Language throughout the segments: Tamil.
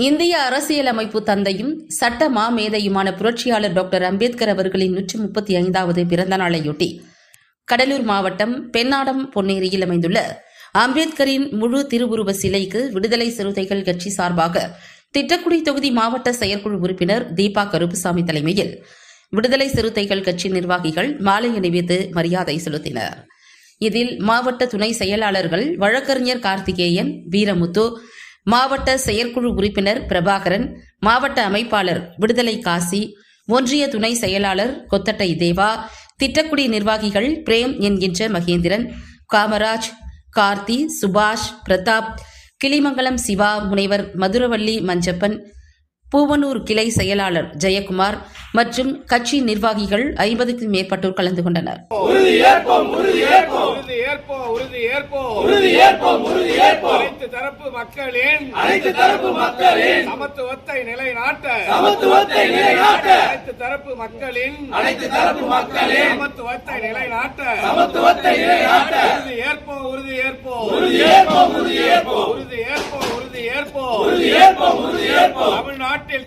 இந்திய அரசியலமைப்பு தந்தையும் சட்ட மாமேதையுமான புரட்சியாளர் டாக்டர் அம்பேத்கர் அவர்களின் 135வது பிறந்த நாளையொட்டி கடலூர் மாவட்டம் பெண்ணாடம் பொன்னேரியில் அமைந்துள்ள அம்பேத்கரின் முழு திருவுருவ சிலைக்கு விடுதலை சிறுத்தைகள் கட்சி சார்பாக திட்டக்குடி தொகுதி மாவட்ட செயற்குழு உறுப்பினர் தீபா கருப்புசாமி தலைமையில் விடுதலை சிறுத்தைகள் கட்சி நிர்வாகிகள் மாலை அணிவித்து மரியாதை செலுத்தினர். இதில் மாவட்ட துணை செயலாளர்கள் வழக்கறிஞர் கார்த்திகேயன், வீரமுத்து, மாவட்ட செயற்குழு உறுப்பினர் பிரபாகரன், மாவட்ட அமைப்பாளர் விடுதலை காசி, ஒன்றிய துணை செயலாளர் கொத்தட்டை தேவா, திட்டக்குடி நிர்வாகிகள் பிரேம் என்கின்ற மகேந்திரன், காமராஜ், கார்த்தி, சுபாஷ், பிரதாப், கிளிமங்கலம் சிவா, முனைவர் மதுரவள்ளி மஞ்சப்பன், பூவனூர் கிளை செயலாளர் ஜெயக்குமார் மற்றும் கட்சி நிர்வாகிகள் 50க்கும் மேற்பட்டோர் கலந்து கொண்டனர். அனைத்து தரப்பு மக்களின் சமத்துவத்தை நிலைநாட்ட சமத்துவத்தை நிலைநாட்ட உறுதி ஏற்போம்.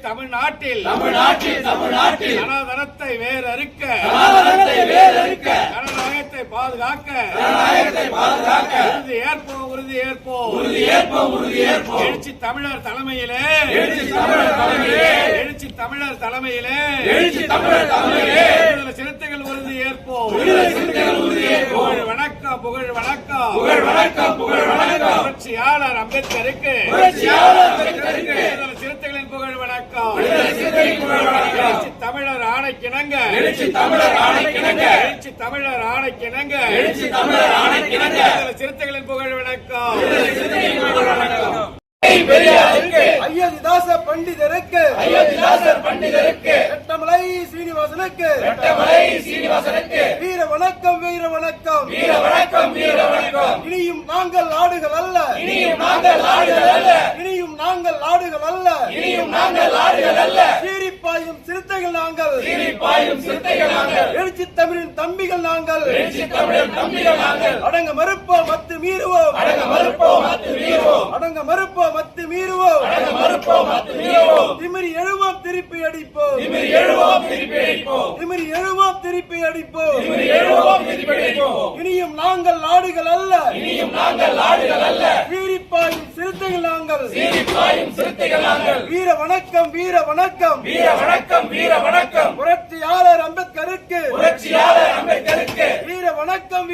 தமிழ்நாட்டில் சனாதனத்தை வேறறுக்க ஜனநாயகத்தை பாதுகாக்க உறுதி ஏற்போம். எழுச்சி தமிழர் தலைமையிலே சிறுத்தைகள் உறுதி ஏற்போம். புகழ் வணக்கம் புரட்சியாளர் அம்பேத்கருக்கு சிறுத்தைகளின் புகழ் வணக்கம். தமிழர் ஆணைக்கிணங்க சிறுத்தைகளின் புகழ் வணக்கம். அயோத்திதாச பண்டிதருக்கு எட்டமலை சீனிவாசனுக்கு வீர வணக்கம். இனியும் நாங்கள் ஆடுகள் அல்ல சீரிப்பாயும் சிறுத்தைகள் நாங்கள் எழுச்சி தமிழின் தம்பிகள் நாங்கள் அடங்க மறுப்போம் மத்து மீறுவோம் திமிரி எழுவோம் திருப்பி அடிப்போம் இனியும் நாங்கள் நாடுகள் அல்ல சீரிப்பாயும் சிறுத்தைகள் நாங்கள் வீர வணக்கம் புரட்சியாளர் அம்பேத்கருக்கு வீர வணக்கம்.